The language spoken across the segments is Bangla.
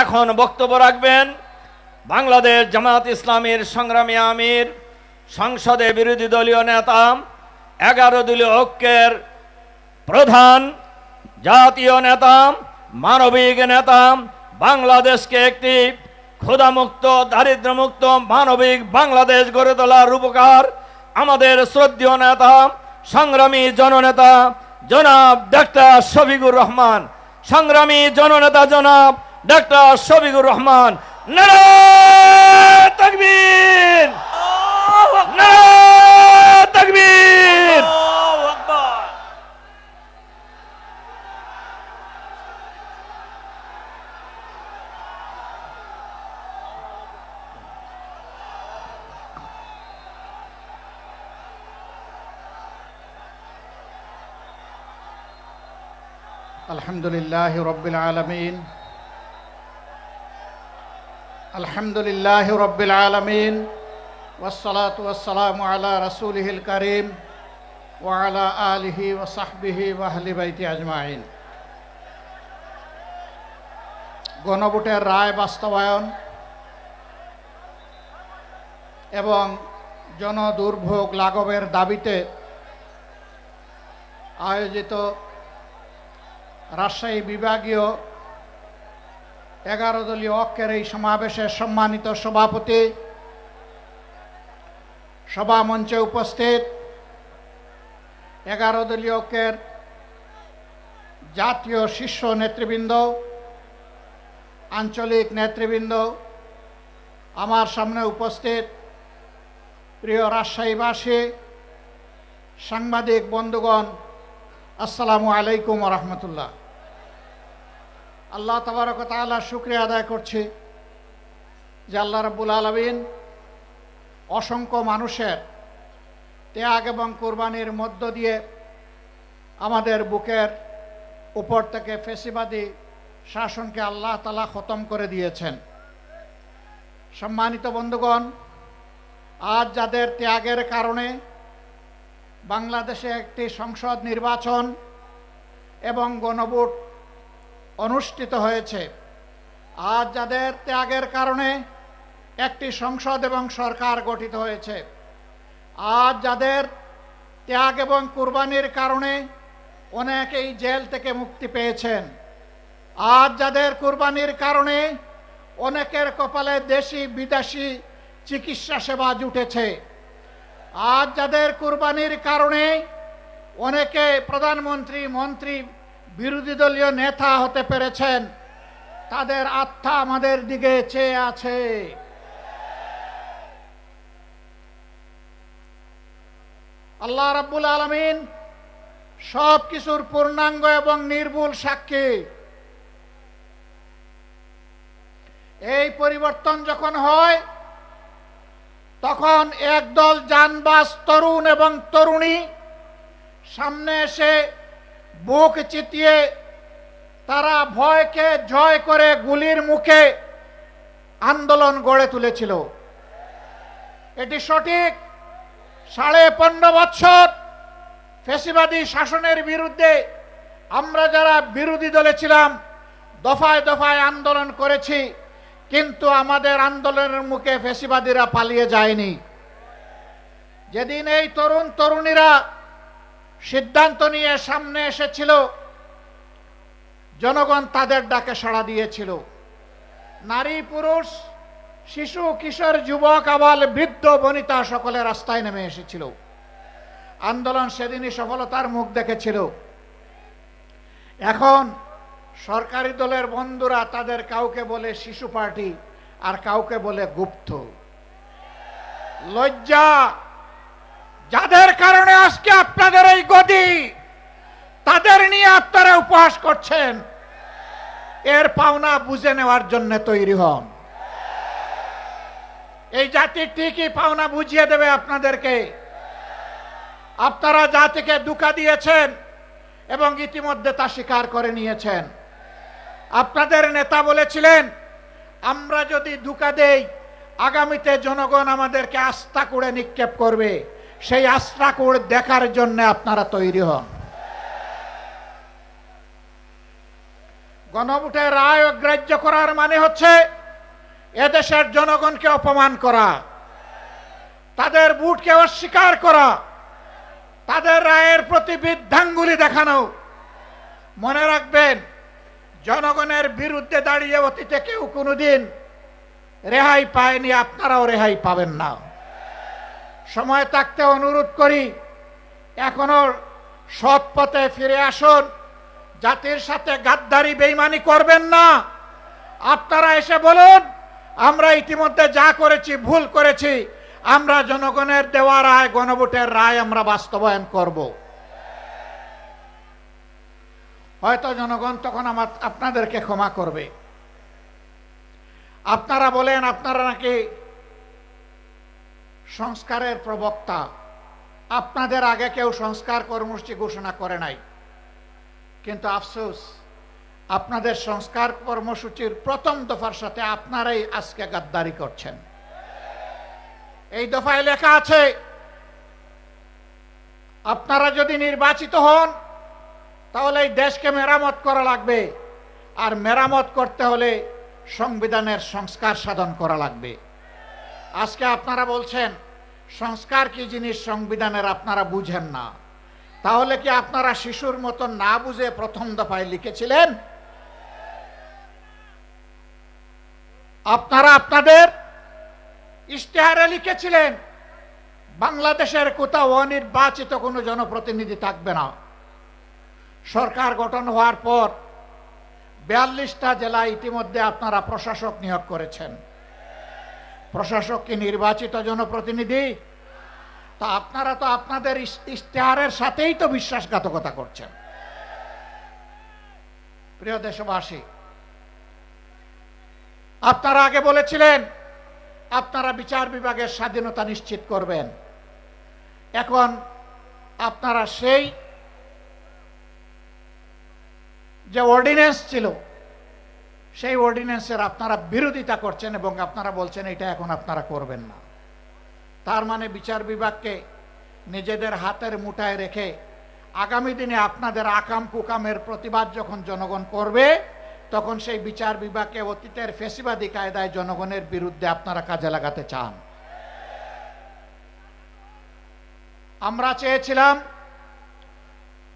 এখন বক্তব্য রাখবেন বাংলাদেশ জামাত ইসলামীর সংগ্রামী আমির, সংসদে বিরোধী দলীয় নেতা, 11 দলীয় ঐক্যের প্রধান, জাতীয় নেতা, মানবিক নেতা, বাংলাদেশকে একটি ক্ষুধামুক্ত, দারিদ্র্যমুক্ত, মানবিক বাংলাদেশ গড়ে তোলার রূপকার আমাদের শ্রদ্ধেয় নেতা, সংগ্রামী জননেতা জনাব ডাক্তার শফিকুর রহমান। সংগ্রামী জননেতা জনাব ডাক্তার শফিকুর রহমান। নারে তাকবীর, নারে তাকবীর। আলহামদুলিল্লাহ রব্বিল আলামিন, আলহামদুলিল্লাহ রব্বিল আলামিন, ওয়াসসালাতু ওয়াসসালামু আলা রাসূলিহিল কারীম ওয়া আলা আলিহি ওয়া সাহবিহি ওয়া আহলি বাইতি আজমাইন। গণভোটের রায় বাস্তবায়ন এবং জনদুর্ভোগ লাঘবের দাবিতে আয়োজিত রাজশাহী বিভাগীয় 11 দলীয় ঐক্যের এই সমাবেশের সম্মানিত সভাপতি, সভা মঞ্চে উপস্থিত 11 দলীয় ঐক্যের জাতীয় শীর্ষ নেতৃবৃন্দ, আঞ্চলিক নেতৃবৃন্দ, আমার সামনে উপস্থিত প্রিয় রাজশাহীবাসী, সাংবাদিক বন্ধুগণ, আসসালামু আলাইকুম ওয়া রাহমাতুল্লাহ। আল্লাহ তাবারক ওয়া তাআলার শুকরিয়া আদায় করছি যে আল্লাহ রাব্বুল আলামিন অসংখ্য মানুষের ত্যাগ এবং কোরবানির মধ্য দিয়ে আমাদের বুকের উপর থেকে ফ্যাসিবাদী শাসনকে আল্লাহ তাআলা খতম করে দিয়েছেন। সম্মানিত বন্ধুগণ, আজ যাদের ত্যাগের কারণে বাংলাদেশে একটি সংসদ নির্বাচন এবং গণভোট অনুষ্ঠিত হয়েছে, আজ যাদের ত্যাগের কারণে একটি সংসদ এবং সরকার গঠিত হয়েছে, আজ যাদের ত্যাগ এবং কুরবানির কারণে অনেকেই জেল থেকে মুক্তি পেয়েছেন, আজ যাদের কুরবানির কারণে অনেকের কপালে দেশি বিদেশি চিকিৎসা সেবা জুটেছে, আজ যাদের কুরবানির কারণে অনেকে প্রধানমন্ত্রী, মন্ত্রী, বিরোধী দলীয় নেতা হতে পেরেছেন, তাদের আত্মা আমাদের দিকে চেয়ে আছে। আল্লাহ রাব্বুল আলামিন সব কিছুর পূর্ণাঙ্গ এবং নির্ভুল সাক্ষী। এই পরিবর্তন যখন হয়, তখন একদল জানবাজ তরুণ এবং তরুণী সামনে এসে বুক চিতিয়ে তারা ভয়কে জয় করে গুলির মুখে আন্দোলন গড়ে তুলেছিল। এটি সঠিক। 15.5 বছর ফ্যাসিবাদী শাসনের বিরুদ্ধে আমরা যারা বিরোধী দলে ছিলাম দফায় দফায় আন্দোলন করেছি, কিন্তু আমাদের আন্দোলনের মুখে ফ্যাসিবাদীরা পালিয়ে যায়নি। যেদিন এই তরুণ তরুণীরা সিদ্ধান্ত নিয়ে সামনে এসেছিল, জনগণ তাদের ডাকে সাড়া দিয়েছিল। নারী, পুরুষ, শিশু, কিশোর, যুবক, আবাল, বৃদ্ধ, বনিতা সকলে রাস্তায় নেমে এসেছিল। আন্দোলন সেদিনই সফলতার মুখ দেখেছিল। এখন সরকারি দলের বন্ধুরা তাদের কাউকে বলে শিশু পার্টি আর কাউকে বলে গুপ্ত। লজ্জা! যাদের কারণে আজকে আপনাদের এই গদি, তাদের নিয়ে আপনারা উপহাস করছেন, এর পাওনা বুঝে নেওয়ার জন্য তৈরি হন। এই জাতি ঠিকই পাওনা বুঝিয়ে দেবে আপনাদেরকে। আপনারা জাতিকে ধোঁকা দিয়েছেন এবং ইতিমধ্যে তা স্বীকার করে নিয়েছেন। আপনাদের নেতা বলেছিলেন, আমরা যদি ধোঁকা দেই আগামীতে জনগণ আমাদেরকে আস্থা করে নিক্ষেপ করবে। সেই আস্থা করে দেখার জন্য আপনারা তৈরি হন। গণভোটের রায় অগ্রাহ্য করার মানে হচ্ছে এদেশের জনগণকে অপমান করা, তাদের ভোটকে অস্বীকার করা, তাদের রায়ের প্রতি বৃদ্ধাঙ্গুলি দেখানো। মনে রাখবেন, জনগণের বিরুদ্ধে দাঁড়িয়ে অতীতে কেউ কোনোদিন রেহাই পায়নি, আপনারাও রেহাই পাবেন না। সময় থাকতে অনুরোধ করি, এখনো সৎ পথে ফিরে আসুন, জাতির সাথে গাদ্দারি বেইমানি করবেন না। আপনারা এসে বলুন, আমরা ইতিমধ্যে যা করেছি ভুল করেছি, আমরা জনগণের দেওয়া রায়, গণভোটের রায় আমরা বাস্তবায়ন করব। হয়তো জনগণ তখন আপনাদেরকে ক্ষমা করবে। আপনারা বলেন আপনারা নাকি সংস্কারের প্রবক্তা, আপনাদের আগে কেউ সংস্কার কর্মসূচি ঘোষণা করে নাই, কিন্তু আফসোস আপনাদের সংস্কার কর্মসূচির প্রথম দফার সাথে আপনারাই আজকে গাদ্দারি করছেন। এই দফায় লেখা আছে, আপনারা যদি নির্বাচিত হন তাহলে এই দেশকে মেরামত করা লাগবে, আর মেরামত করতে হলে সংবিধানের সংস্কার সাধন করা লাগবে। আজকে আপনারা বলছেন সংস্কার কি জিনিস সংবিধানের আপনারা বুঝেন না। তাহলে কি আপনারা শিশুর মতো না বুঝে প্রথম দফায় লিখেছিলেন? আপনারা আপনাদের ইশতেহারে লিখেছিলেন বাংলাদেশের কোথাও অনির্বাচিত কোনো জনপ্রতিনিধি থাকবে না। সরকার গঠন হওয়ার পর 42টা জেলায় ইতিমধ্যে আপনারা প্রশাসক নিয়োগ করেছেন। প্রশাসক কি নির্বাচিত জনপ্রতিনিধি? তা আপনারা তো আপনাদের ইশতেহারের সাথেই তো বিশ্বাসঘাতকতা করছেন। প্রিয় দেশবাসী, আপনারা আগে বলেছিলেন আপনারা বিচার বিভাগের স্বাধীনতা নিশ্চিত করবেন। এখন আপনারা সেই যে অর্ডিন্যান্স ছিল সেই অর্ডিন্যান্সের আপনারা বিরোধিতা করছেন এবং আপনারা বলছেন এটা এখন আপনারা করবেন না। তার মানে বিচার বিভাগকে নিজেদের হাতের মুঠায় রেখে আগামী দিনে আপনাদের আকাম কুকামের প্রতিবাদ যখন জনগণ করবে, তখন সেই বিচার বিভাগকে অতীতের ফ্যাসিবাদী কায়দায় জনগণের বিরুদ্ধে আপনারা কাজে লাগাতে চান। আমরা চেয়েছিলাম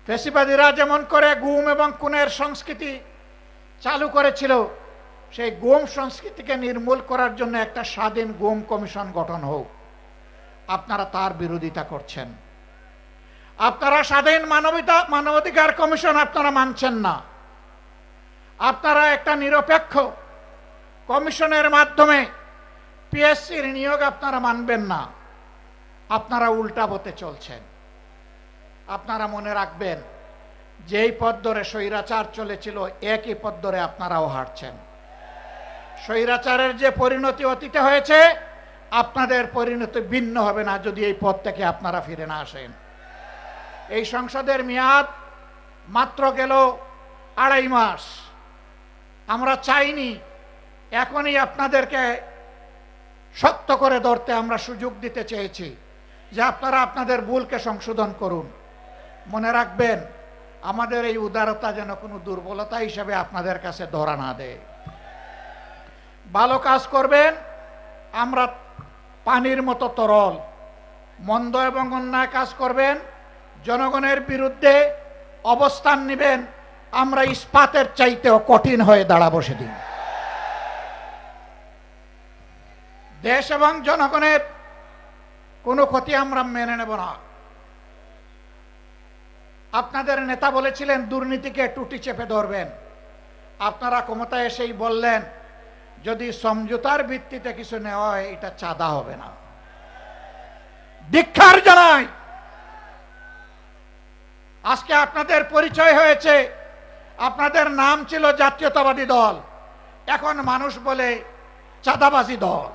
ফ্যাসিবাদীরা যেমন করে গুম এবং খুনের সংস্কৃতি চালু করেছিল, সেই গুম সংস্কৃতিকে নির্মূল করার জন্য একটা স্বাধীন গুম কমিশন গঠন হোক। আপনারা তার বিরোধিতা করছেন। আপনারা স্বাধীন মানবাধিকার কমিশন আপনারা মানছেন না। আপনারা একটা নিরপেক্ষ কমিশনের মাধ্যমে পিএসসির নিয়োগ আপনারা মানবেন না। আপনারা উল্টা পথে চলছেন। আপনারা মনে রাখবেন, যেই পথ ধরে স্বৈরাচার চলেছিল একই পথ ধরে আপনারাও হাঁটছেন। স্বৈরাচারের যে পরিণতি অতীতে হয়েছে, আপনাদের পরিণতি ভিন্ন হবে না যদি এই পথ থেকে আপনারা ফিরে না আসেন। এই সংসদের মেয়াদ মাত্র গেল 2.5 মাস। আমরা চাইনি, এখনই আপনাদেরকে শক্ত করে ধরতে আমরা সুযোগ দিতে চেয়েছি যে আপনারা আপনাদের ভুলকে সংশোধন করুন। মনে রাখবেন, আমাদের এই উদারতা যেন কোনো দুর্বলতা হিসেবে আপনাদের কাছে ধরা না দেয়। ভালো কাজ করবেন, আমরা পানির মতো তরল। মন্দ এবং অন্যায় কাজ করবেন, জনগণের বিরুদ্ধে অবস্থান নেবেন, আমরা ইস্পাতের চাইতেও কঠিন হয়ে দাঁড়াবো সেদিন। দেশ এবং জনগণের কোনো ক্ষতি আমরা মেনে নেব না। আপনাদের নেতা বলেছিলেন দুর্নীতিকে টুটি চেপে ধরবেন। আপনারা ক্ষমতায় এসেই বললেন যদি সমঝোতার ভিত্তিতে কিছু নেওয়া হয় এটা চাঁদা হবে না। ধিক্কার জানাই। আজকে আপনাদের পরিচয় হয়েছে, আপনাদের নাম ছিল জাতীয়তাবাদী দল, এখন মানুষ বলে চাঁদাবাজি দল।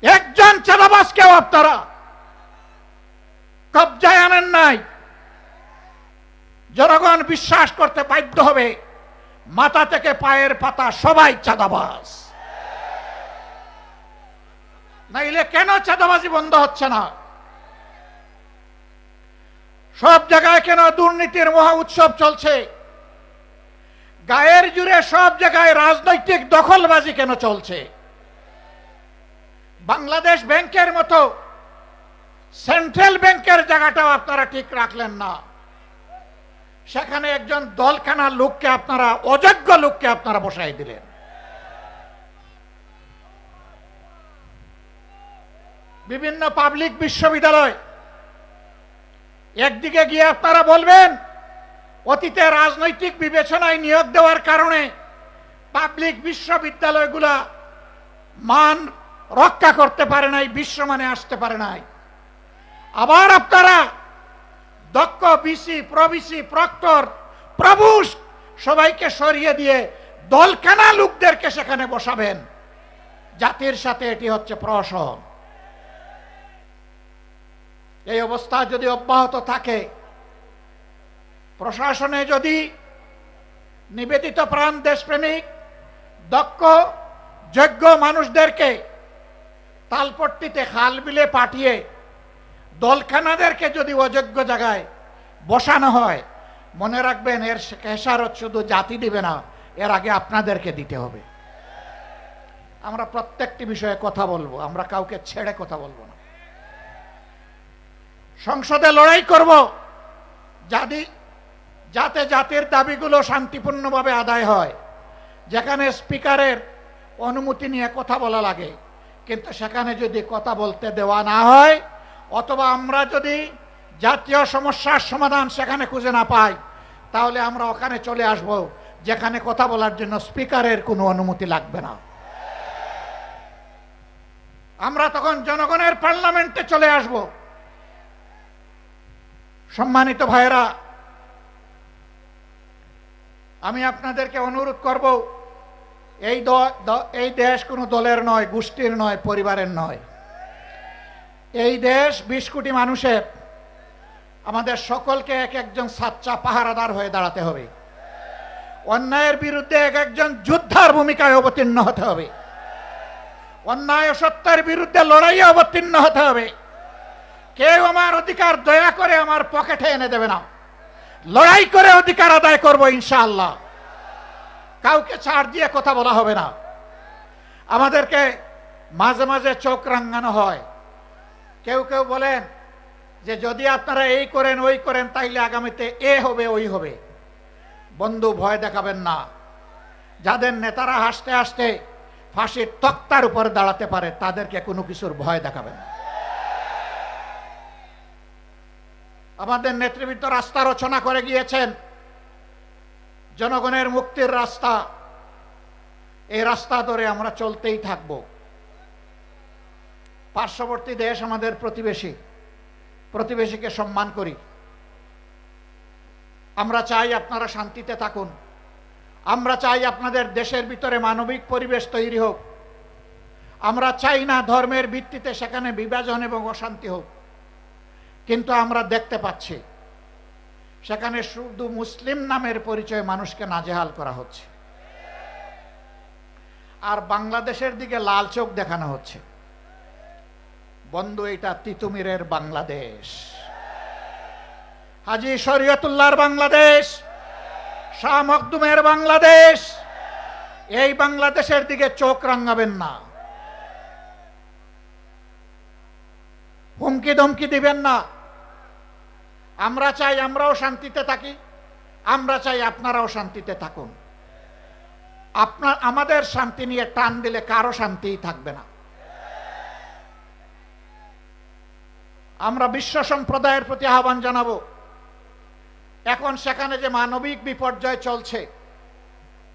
একজন চাঁদাবাজকেও আপনারা কবজায় আনেন নাই। জনগণ বিশ্বাস করতে বাধ্য হবে মাথা থেকে পায়ের পাতা সবাই চাঁদাবাজ। নাইলে কেন চাঁদাবাজি বন্ধ হচ্ছে না? সব জায়গায় কেন দুর্নীতির মহা উৎসব চলছে? গায়ের জুড়ে সব জায়গায় রাজনৈতিক দখলবাজি কেন চলছে? বাংলাদেশ ব্যাংকের মতো সেন্ট্রাল ব্যাংকের জায়গাটাও আপনারা ঠিক রাখলেন না। সেখানে একজন দলখানা লোককে আপনারা, অযোগ্য লোককে আপনারা বসাই দিলেন। বিভিন্ন পাবলিক বিশ্ববিদ্যালয়, একদিকে গিয়ে আপনারা বলবেন অতীতে রাজনৈতিক বিবেচনায় নিয়োগ দেওয়ার কারণে পাবলিক বিশ্ববিদ্যালয়গুলা মান রক্ষা করতে পারে নাই, বিশ্বমানে আসতে পারে নাই। আবার আপনারা দক্ষ বিসি, প্রবিসি, প্রক্টর, প্রভুষ সবাইকে সরিয়ে দিয়ে দলখানা লোকদেরকে সেখানে বসাবেন। জাতির সাথে এটি হচ্ছে প্রহসন। এই অবস্থা যদি অব্যাহত থাকে, প্রশাসনে যদি নিবেদিত প্রাণ দেশপ্রেমিক দক্ষ যোগ্য মানুষদেরকে তালপট্টিতে খাল বিলে পাঠিয়ে দলখানাদেরকে যদি অযোগ্য জায়গায় বসানো হয়, মনে রাখবেন এর খেসারত শুধু জাতি দিবে না, এর আগে আপনাদেরকে দিতে হবে। আমরা প্রত্যেকটি বিষয়ে কথা বলবো, আমরা কাউকে ছেড়ে কথা বলবো না। সংসদে লড়াই করব যাতে জাতির দাবিগুলো শান্তিপূর্ণভাবে আদায় হয়। যেখানে স্পিকারের অনুমতি নিয়ে কথা বলা লাগে, কিন্তু সেখানে যদি কথা বলতে দেওয়া না হয়, অথবা আমরা যদি জাতীয় সমস্যার সমাধান সেখানে খুঁজে না পাই, তাহলে আমরা ওখানে চলে আসব যেখানে কথা বলার জন্য স্পিকারের কোনো অনুমতি লাগবে না। আমরা তখন জনগণের পার্লামেন্টে চলে আসব। সম্মানিত ভাইয়েরা, আমি আপনাদেরকে অনুরোধ করব, এই দেশ কোনো দলের নয়, গোষ্ঠীর নয়, পরিবারের নয়। এই দেশ 20 কোটি মানুষের। আমাদের সকলকে এক একজন সাচ্চা পাহারাদার হয়ে দাঁড়াতে হবে। অন্যায়ের বিরুদ্ধে এক একজন যোদ্ধার ভূমিকায় অবতীর্ণ হতে হবে। অন্যায় ও সত্যের বিরুদ্ধে লড়াইয়ে অবতীর্ণ হতে হবে। কেউ আমার অধিকার দয়া করে আমার পকেটে এনে দেবে না। লড়াই করে অধিকার আদায় করব ইনশাআল্লাহ। কাউকে ছাড় দিয়ে কথা বলা হবে না। আমাদেরকে মাঝে মাঝে চোখ রাঙানো হয়। কেউ কেউ বলেন যে যদি আপনারা এই করেন ওই করেন তাইলে আগামীতে এ হবে ওই হবে। বন্ধু, ভয় দেখাবেন না। যাদের নেতারা হাসতে হাসতে ফাঁসির তক্তার উপর দাঁড়াতে পারে, তাদেরকে কোনো কিছুর ভয় দেখাবেন না। আমাদের নেতৃবৃন্দ রাস্তা রচনা করে গিয়েছেন, জনগণের মুক্তির রাস্তা। এই রাস্তা ধরে আমরা চলতেই থাকব। পার্শ্ববর্তী দেশ আমাদের প্রতিবেশী, প্রতিবেশীকে সম্মান করি। আমরা চাই আপনারা শান্তিতে থাকুন। আমরা চাই আপনাদের দেশের ভিতরে মানবিক পরিবেশ তৈরি হোক। আমরা চাই না ধর্মের ভিত্তিতে সেখানে বিভাজন এবং অশান্তি হোক। কিন্তু আমরা দেখতে পাচ্ছি সেখানে শুধু মুসলিম নামের পরিচয়ে মানুষকে নাজেহাল করা হচ্ছে, আর বাংলাদেশের দিকে লাল চোখ দেখানো হচ্ছে। বন্ধু, এটা তিতুমিরের বাংলাদেশ, হাজী শরীয়তুল্লাহর বাংলাদেশ, শাহ মখদুমের বাংলাদেশ। এই বাংলাদেশের দিকে চোখ রাঙাবেন না। হুমকি ধমকি দিবেন না। আমরা চাই আমরাও শান্তিতে থাকি, আমরা চাই আপনারাও শান্তিতে থাকুন। আমাদের শান্তি নিয়ে টান দিলে কারো শান্তিই থাকবে না। আমরা বিশ্ব সম্প্রদায়ের প্রতি আহ্বান জানাবো, এখন সেখানে যে মানবিক বিপর্যয় চলছে,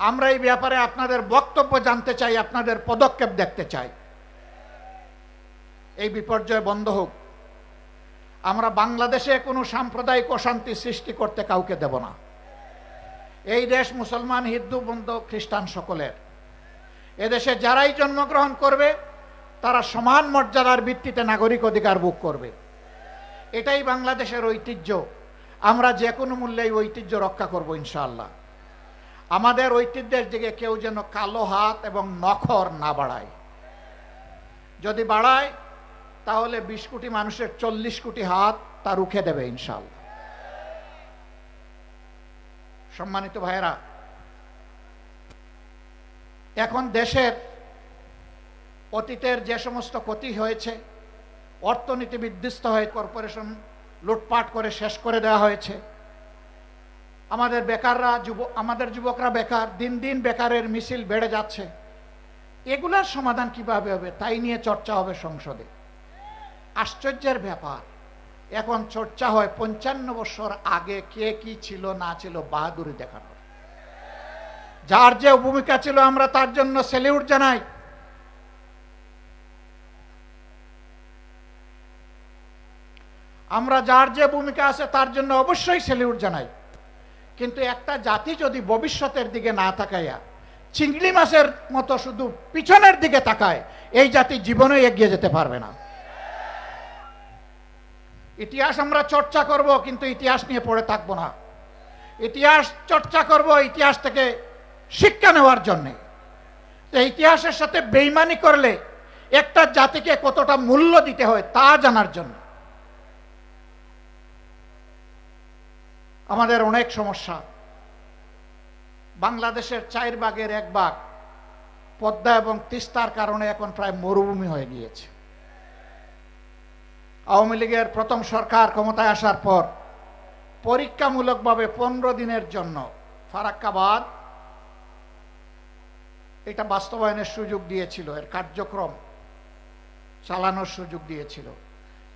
আমরা এই ব্যাপারে আপনাদের বক্তব্য জানতে চাই, আপনাদের পদক্ষেপ দেখতে চাই। এই বিপর্যয় বন্ধ হোক। আমরা বাংলাদেশে কোনো সাম্প্রদায়িক অশান্তি সৃষ্টি করতে কাউকে দেব না। এই দেশ মুসলমান, হিন্দু, বৌদ্ধ, খ্রিস্টান সকলের। এদেশে যারাই জন্মগ্রহণ করবে তারা সমান মর্যাদার ভিত্তিতে নাগরিক অধিকার ভোগ করবে। এটাই বাংলাদেশের ঐতিহ্য। আমরা যে কোনো মূল্যে এই ঐতিহ্য রক্ষা করব ইনশাআল্লাহ। আমাদের ঐতিহ্যের দিকে কেউ যেন কালো হাত এবং নখর না বাড়ায়। যদি বাড়ায় তাহলে 20 কোটি মানুষের 40 কোটি হাত তা রুখে দেবে ইনশাআল্লাহ। সম্মানিত ভাইয়েরা, এখন দেশের অতীতের যে সমস্ত ক্ষতি হয়েছে, অর্থনীতি বিধ্বস্ত হয়ে কর্পোরেশন লুটপাট করে শেষ করে দেওয়া হয়েছে, আমাদের যুবকরা বেকার, দিন দিন বেকারের মিছিল বেড়ে যাচ্ছে, এগুলার সমাধান কিভাবে হবে তাই নিয়ে চর্চা হবে সংসদে। আশ্চর্যের ব্যাপার, এখন চর্চা হয় 55 বছর আগে কে কি ছিল না ছিল বাহাদুরি দেখানোর। যার যে ভূমিকা ছিল আমরা তার জন্য স্যালিউট জানাই। আমরা যার যে ভূমিকা আছে তার জন্য অবশ্যই স্যালিউট জানাই। কিন্তু একটা জাতি যদি ভবিষ্যতের দিকে না তাকাইয়া চিংড়ি মাছের মতো শুধু পিছনের দিকে তাকায়, এই জাতি জীবনে এগিয়ে যেতে পারবে না। ইতিহাস আমরা চর্চা করব, কিন্তু ইতিহাস নিয়ে পড়ে থাকবো না। ইতিহাস চর্চা করব ইতিহাস থেকে শিক্ষা নেওয়ার জন্যে। ইতিহাসের সাথে বেইমানি করলে একটা জাতিকে কতটা মূল্য দিতে হয় তা জানার জন্য। আমাদের অনেক সমস্যা। বাংলাদেশের 4 ভাগের 1 ভাগ পদ্মা এবং তিস্তার কারণে এখন প্রায় মরুভূমি হয়ে গিয়েছে। আওয়ামী লীগের প্রথম সরকার ক্ষমতায় আসার পর পরীক্ষামূলকভাবে 15 দিনের জন্য ফারাক্কা বাঁধ এটা বাস্তবায়নের সুযোগ দিয়েছিল, এর কার্যক্রম চালানোর সুযোগ দিয়েছিল।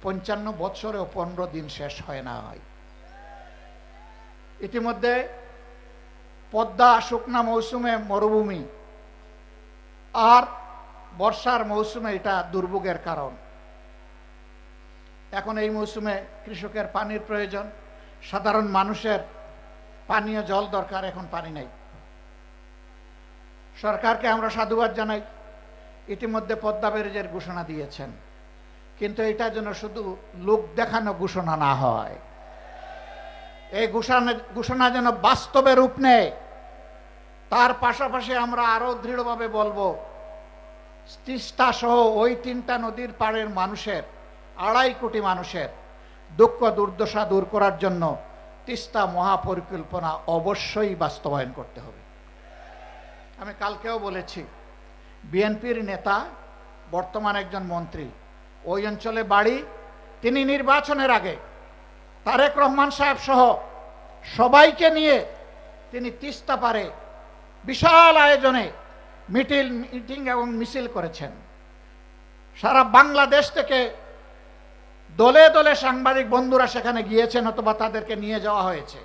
55 বছরেও 15 দিন শেষ হয় নাই। ইতিমধ্যে পদ্মা শুকনা মৌসুমে মরুভূমি, আর বর্ষার মৌসুমে এটা দুর্ভোগের কারণ। এখন এই মৌসুমে কৃষকের পানির প্রয়োজন, সাধারণ মানুষের পানীয় জল দরকার, এখন পানি নাই। সরকারকে আমরা সাধুবাদ জানাই, ইতিমধ্যে পদ্মা ব্যারেজের ঘোষণা দিয়েছেন, কিন্তু এটা যেন শুধু লোক দেখানো ঘোষণা না হয়, এই ঘোষণা যেন বাস্তবে রূপ নেয়। তার পাশাপাশি আমরা আরো দৃঢ়ভাবে বলবো, তিস্তা সহ ওই 3টা নদীর পাড়ের মানুষের, 2.5 কোটি মানুষের দুঃখ দুর্দশা দূর করার জন্য তিস্তা মহাপরিকল্পনা অবশ্যই বাস্তবায়ন করতে হবে। আমি কালকেও বলেছি, বিএনপির নেতা, বর্তমান একজন মন্ত্রী, ওই অঞ্চলে বাড়ি, তিনি নির্বাচনের আগে তারেক রহমান সাহেব সহ সবাইকে নিয়ে তিনি তিস্তা পারে বিশাল আয়োজনে মিটিং এবং মিছিল করেছেন। সারা বাংলাদেশ থেকে দলে দলে সাংবাদিক বন্ধুরা সেখানে গিয়েছেন অথবা তাদেরকে নিয়ে যাওয়া হয়েছে।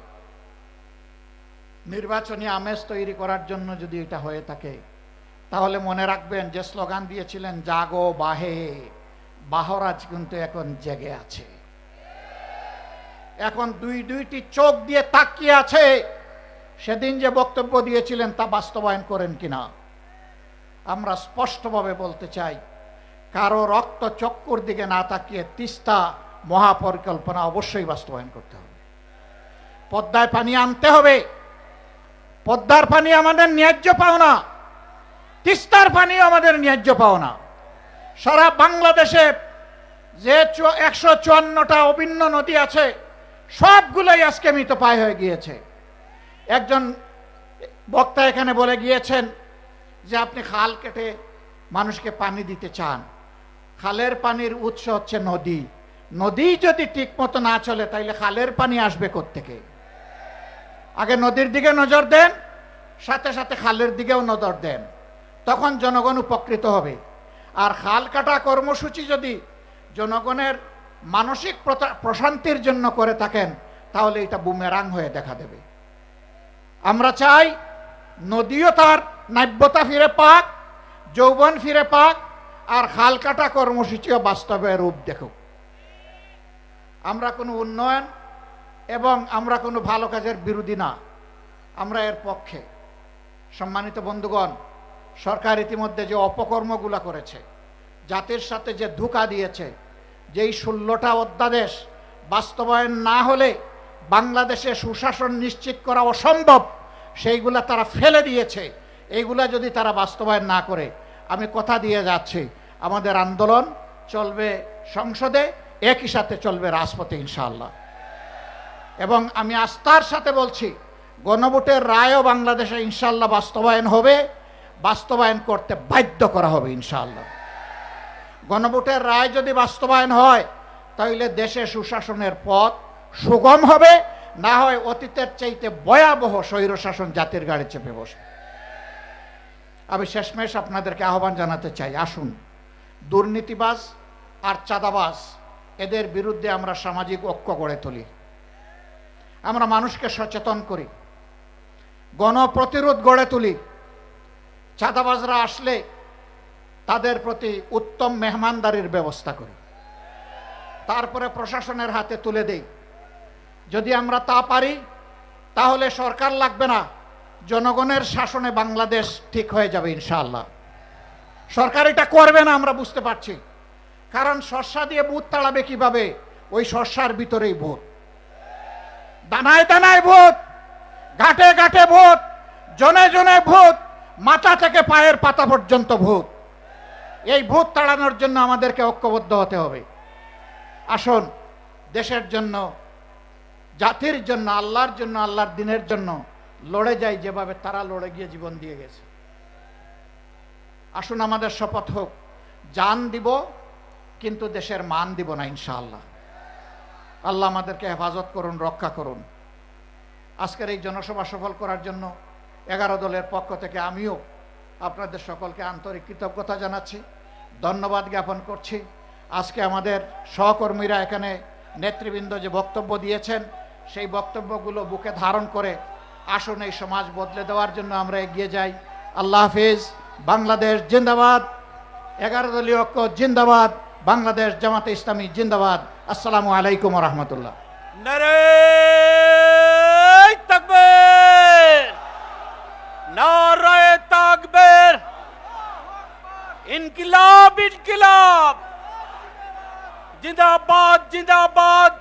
নির্বাচনী আমেজ তৈরি করার জন্য যদি এটা হয়ে থাকে, তাহলে মনে রাখবেন যে স্লোগান দিয়েছিলেন জাগো বাহে, বাহরাজ কিন্তু এখন জেগে আছে, এখন দুইটি চোখ দিয়ে তাকিয়ে আছে। সেদিন যে বক্তব্য দিয়েছিলেন তা বাস্তবায়ন করেন কিনা। আমরা স্পষ্টভাবে বলতে চাই, কারো রক্ত চক্কর দিকে না তাকিয়ে তিস্তা মহাপরিকল্পনা অবশ্যই বাস্তবায়ন করতে হবে। পদ্মায় পানি আনতে হবে। পদ্মার পানি আমাদের ন্যায্য পাওনা, তিস্তার পানি আমাদের ন্যায্য পাওনা। সারা বাংলাদেশে যে 154টা অভিন্ন নদী আছে, সবগুলোই আজকে মৃতপ্রায় হয়ে গিয়েছে। একজন বক্তা এখানে বলে গিয়েছেন যে আপনি খাল কেটে মানুষকে পানি দিতে চান, খালের পানির উৎস হচ্ছে নদী। নদী যদি ঠিক মতো না চলে তাইলে খালের পানি আসবে কোত্থেকে? আগে নদীর দিকে নজর দেন, সাথে সাথে খালের দিকেও নজর দেন, তখন জনগণ উপকৃত হবে। আর খাল কাটা কর্মসূচি যদি জনগণের মানসিক প্রশান্তির জন্য করে থাকেন, তাহলে এটা বুমেরাং হয়ে দেখা দেবে। আমরা চাই নদীও তার নাব্যতা ফিরে পাক, যৌবন ফিরে পাক, আর খাল কাটা কর্মসূচিও বাস্তবে রূপ দেখুক। আমরা কোনো উন্নয়ন এবং আমরা কোনো ভালো কাজের বিরোধী না, আমরা এর পক্ষে। সম্মানিত বন্ধুগণ, সরকার ইতিমধ্যে যে অপকর্মগুলো করেছে, জাতির সাথে যে ধোঁকা দিয়েছে, যেই 16টা অধ্যাদেশ বাস্তবায়ন না হলে বাংলাদেশে সুশাসন নিশ্চিত করা অসম্ভব, সেইগুলা তারা ফেলে দিয়েছে। এইগুলা যদি তারা বাস্তবায়ন না করে, আমি কথা দিয়ে যাচ্ছি, আমাদের আন্দোলন চলবে সংসদে, একই সাথে চলবে রাজপথে ইনশাআল্লাহ। এবং আমি আস্থার সাথে বলছি, গণভোটের রায়ও বাংলাদেশে ইনশাআল্লাহ বাস্তবায়ন হবে, বাস্তবায়ন করতে বাধ্য করা হবে ইনশাআল্লাহ। গণভোটের রায় যদি বাস্তবায়ন হয় তাহলে দেশে সুশাসনের পথ সুগম হবে, না হয় অতীতের চাইতে ভয়াবহ স্বৈরশাসন জাতির গাড়ি চেপে বসবে। আমি শেষমেশ আপনাদেরকে আহ্বান জানাতে চাই, আসুন দুর্নীতিবাজ আর চাঁদাবাজ এদের বিরুদ্ধে আমরা সামাজিক ঐক্য গড়ে তুলি, আমরা মানুষকে সচেতন করি, গণপ্রতিরোধ গড়ে তুলি। চাঁদাবাজরা আসলে তাদের প্রতি উত্তম মেহমানদারির ব্যবস্থা করি, তারপরে প্রশাসনের হাতে তুলে দেই। যদি আমরা তা পারি তাহলে সরকার লাগবে না, জনগণের শাসনে বাংলাদেশ ঠিক হয়ে যাবে ইনশাআল্লাহ। সরকার এটা করবে না আমরা বুঝতে পারছি, কারণ শস্যা দিয়ে ভূত তাড়াবে কিভাবে? ওই শস্যার ভিতরেই ভূত, দানায় দানায় ভূত, ঘাটে ঘাটে ভূত, জনে জনে ভূত, মাথা থেকে পায়ের পাতা পর্যন্ত ভূত। এই ভূত তাড়ানোর জন্য আমাদেরকে ঐক্যবদ্ধ হতে হবে। আসুন দেশের জন্য, জাতির জন্য, আল্লাহর জন্য, আল্লাহর দিনের জন্য লড়ে যাই যেভাবে তারা লড়ে গিয়ে জীবন দিয়ে গেছে। আসুন আমাদের শপথ হোক, জান দিব কিন্তু দেশের মান দিব না ইনশাআল্লাহ। আল্লাহ আমাদেরকে হেফাজত করুন, রক্ষা করুন। আজকের এই জনসভা সফল করার জন্য 11 দলের পক্ষ থেকে আমিও আপনাদের সকলকে আন্তরিক কৃতজ্ঞতা জানাচ্ছি, ধন্যবাদ জ্ঞাপন করছি। আজকে আমাদের সহকর্মীরা এখানে নেতৃবৃন্দ যে বক্তব্য দিয়েছেন সেই বক্তব্যগুলো বুকে ধারণ করে আসুন এই সমাজ বদলে দেওয়ার জন্য আমরা এগিয়ে যাই। আল্লাহ হাফিজ। বাংলাদেশ জিন্দাবাদ, 11 দলীয় ঐক্য জিন্দাবাদ, বাংলাদেশ জামাতে ইসলামী জিন্দাবাদ। আসসালামু আলাইকুম ওয়া রাহমাতুল্লাহ। নারে তাকবীর, নারে তাকবীর, ইনকিলাব ইনকিলাব, জিন্দাবাদ জিন্দাবাদ।